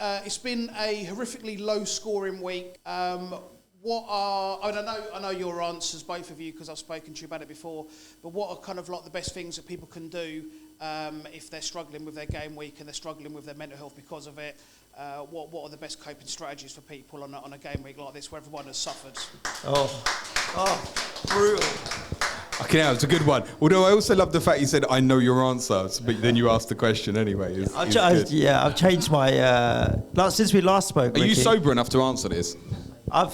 it's been a horrifically low-scoring week. I know your answers, both of you, because I've spoken to you about it before. But what are kind of like the best things that people can do if they're struggling with their game week and they're struggling with their mental health because of it? What are the best coping strategies for people on a game week like this where everyone has suffered? Oh, brutal. Okay, that was a good one. Although I also love the fact you said, I know your answer, but then you asked the question anyway. I've changed my... since we last spoke, Are Ricky, you sober enough to answer this?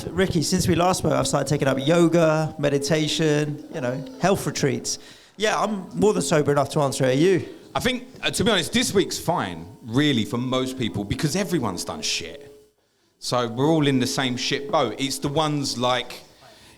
Ricky, since we last spoke, I've started taking up yoga, meditation, health retreats. Yeah, I'm more than sober enough to answer it. Are you? I think, to be honest, this week's fine, really, for most people, because everyone's done shit. So we're all in the same shit boat. It's the ones like,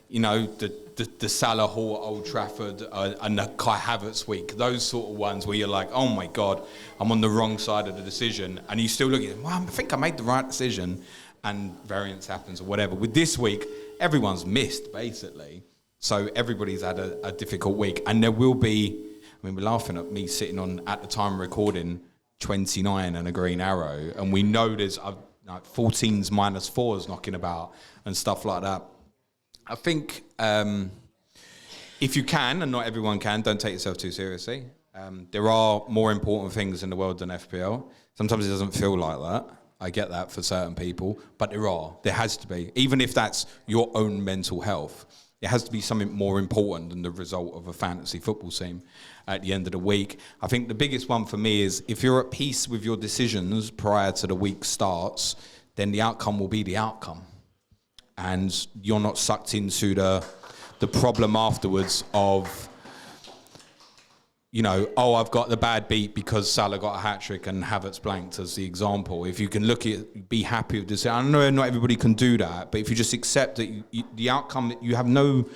the Salah Hall at Old Trafford and the Kai Havertz week, those sort of ones where you're like, oh my God, I'm on the wrong side of the decision. And you still look at it, well, I think I made the right decision, and variance happens or whatever. With this week, everyone's missed, basically. So everybody's had a difficult week. And there will be, we're laughing at me sitting on, at the time recording, 29 and a green arrow. And we know there's 14s minus 4s knocking about and stuff like that. I think if you can, and not everyone can, don't take yourself too seriously. There are more important things in the world than FPL. Sometimes it doesn't feel like that. I get that for certain people, but there has to be. Even if that's your own mental health, it has to be something more important than the result of a fantasy football team at the end of the week. I think the biggest one for me is if you're at peace with your decisions prior to the week starts, then the outcome will be the outcome. And you're not sucked into the problem afterwards of, I've got the bad beat because Salah got a hat-trick and Havertz blanked as the example. If you can look at it, be happy with this. I know not everybody can do that, but if you just accept that the outcome, you have no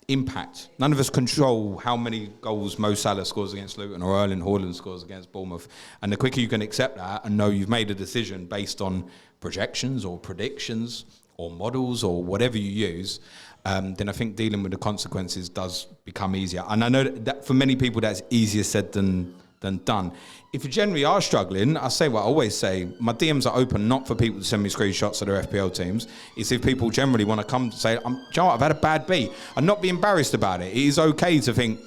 impact. None of us control how many goals Mo Salah scores against Luton or Erling Haaland scores against Bournemouth. And the quicker you can accept that and know you've made a decision based on projections or predictions or models or whatever you use, then I think dealing with the consequences does become easier. And I know that for many people that's easier said than done. If you generally are struggling, I say what I always say, my DMs are open not for people to send me screenshots of their FPL teams. It's if people generally want to come to say, Joe, I've had a bad beat, and not be embarrassed about it. It is okay to think,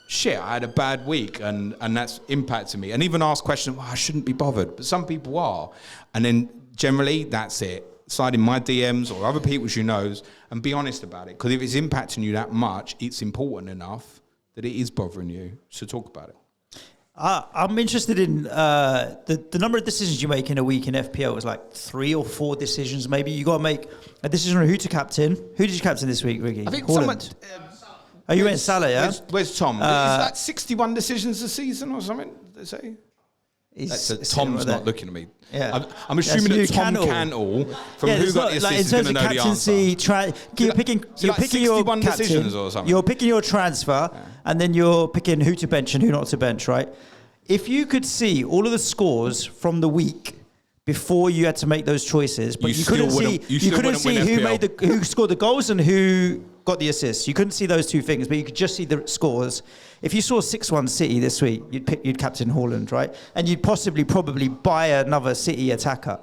shit, I had a bad week and that's impacted me. And even ask questions, I shouldn't be bothered. But some people are. And then generally, that's it. Slide in my DMs or other people's and be honest about it. Because if it's impacting you that much, it's important enough that it is bothering you. So talk about it. I'm interested in the number of decisions you make in a week in FPL is like 3 or 4 decisions maybe. You got to make a decision on who to captain. Who did you captain this week, Ricky? I think Haaland. You went Salah, yeah? Where's Tom? Is that 61 decisions a season or something, they say? Tom's not looking at me. Yeah. I'm assuming that Tom Cantwell, from who got the assist, is going to know the answer. You're picking your decisions or something. You're picking your transfer, and then you're picking who to bench and who not to bench, right? If you could see all of the scores from the week before you had to make those choices, but you couldn't see who scored the goals and who got the assists. You couldn't see those two things, but you could just see the scores. If you saw 6-1 City this week, you'd captain Haaland, right? And you'd probably buy another City attacker.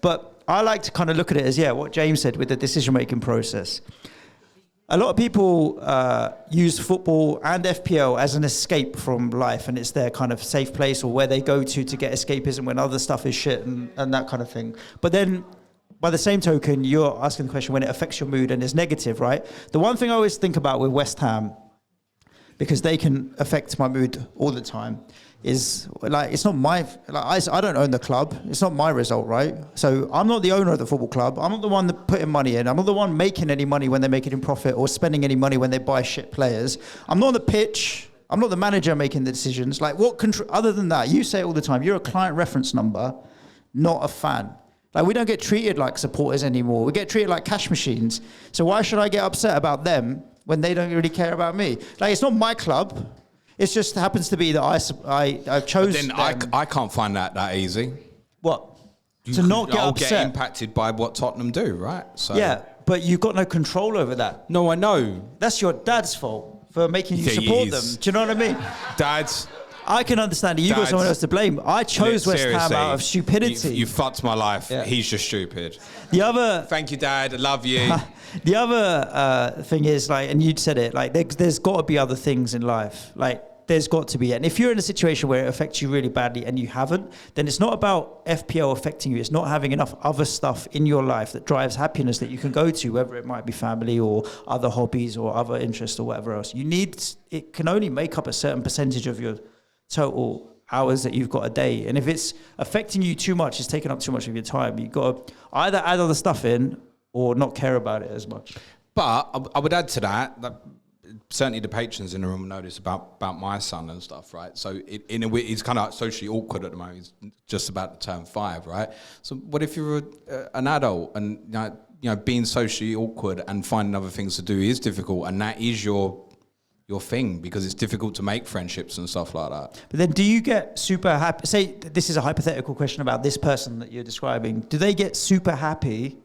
But I like to kind of look at it as, what James said with the decision-making process. A lot of people use football and FPL as an escape from life, and it's their kind of safe place or where they go to get escapism when other stuff is shit and that kind of thing. But then, by the same token, you're asking the question when it affects your mood and is negative, right? The one thing I always think about with West Ham, because they can affect my mood all the time, is like it's not my I don't own the club. It's not my result, right? So I'm not the owner of the football club. I'm not the one that putting money in. I'm not the one making any money when they make it in profit or spending any money when they buy shit players. I'm not on the pitch. I'm not the manager making the decisions. Like what other than that, you say it all the time. You're a client reference number, not a fan. Like we don't get treated like supporters anymore. We get treated like cash machines. So why should I get upset about them when they don't really care about me? Like it's not my club. It just happens to be that I chose them. I can't find that easy. What? To not get upset. Get impacted by what Tottenham do, right? So. Yeah, but you've got no control over that. No, I know. That's your dad's fault for making you support them. Do you know what I mean? Dad's I can understand it. You got someone else to blame. I chose West Ham out of stupidity. You fucked my life. Yeah. He's just stupid. The other... Thank you, Dad. I love you. The other thing is, like, and you'd said it, like, there's got to be other things in life. Like, there's got to be. And if you're in a situation where it affects you really badly and you haven't, then it's not about FPL affecting you. It's not having enough other stuff in your life that drives happiness that you can go to, whether it might be family or other hobbies or other interests or whatever else. It can only make up a certain percentage of your total hours that you've got a day. And if it's affecting you too much, it's taking up too much of your time, you've got to either add other stuff in or not care about it as much. But I would add to that certainly the patrons in the room know this about my son and stuff, right? So in a way, he's kind of socially awkward at the moment. He's just about to turn 5, right? So what if you're an adult and you know being socially awkward and finding other things to do is difficult, and that is your thing, because it's difficult to make friendships and stuff like that. But then do you get super happy? Say this is a hypothetical question about this person that you're describing. Do they get super happy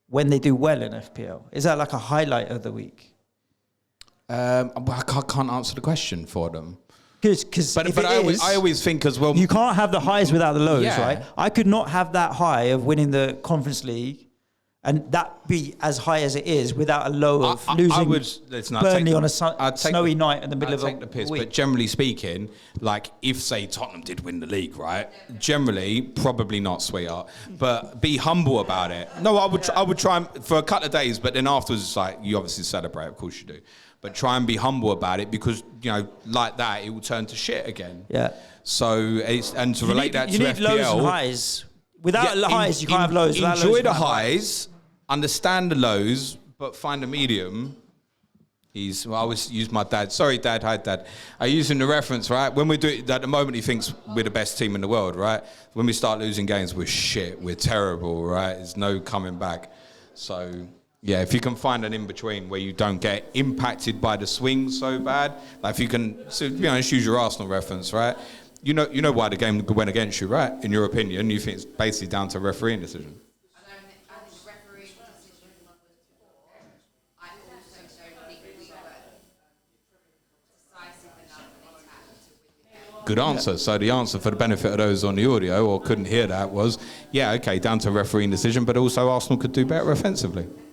when they do well in FPL? Is that like a highlight of the week? I can't answer the question for them. But I always think as well... You can't have the highs without the lows, right? I could not have that high of winning the Conference League and that be as high as it is without a low of losing Burnley on a snowy night in the middle of the piss, week. But generally speaking, like if, say, Tottenham did win the league, right? Generally, probably not, sweetheart, but be humble about it. No, I would try for a couple of days, but then afterwards, it's like, you obviously celebrate, of course you do. But try and be humble about it, because, you know, like that, it will turn to shit again. Yeah. So, to relate that to FPL... You need lows and highs. Without highs, you can't have lows. Enjoy the highs, understand the lows, but find a medium. I always use my dad. Sorry, Dad. Hi, Dad. I use him the reference, right? When we do it, at the moment, he thinks we're the best team in the world, right? When we start losing games, we're shit. We're terrible, right? There's no coming back. So... yeah, if you can find an in-between where you don't get impacted by the swings so bad, like if you can, so, just use your Arsenal reference, right? You know why the game went against you, right? In your opinion, you think it's basically down to a refereeing decision. I think the refereeing decision was poor. I also don't think we were decisive enough in attack to win the game. Good answer. So the answer, for the benefit of those on the audio or couldn't hear that, was, yeah, okay, down to a refereeing decision, but also Arsenal could do better offensively.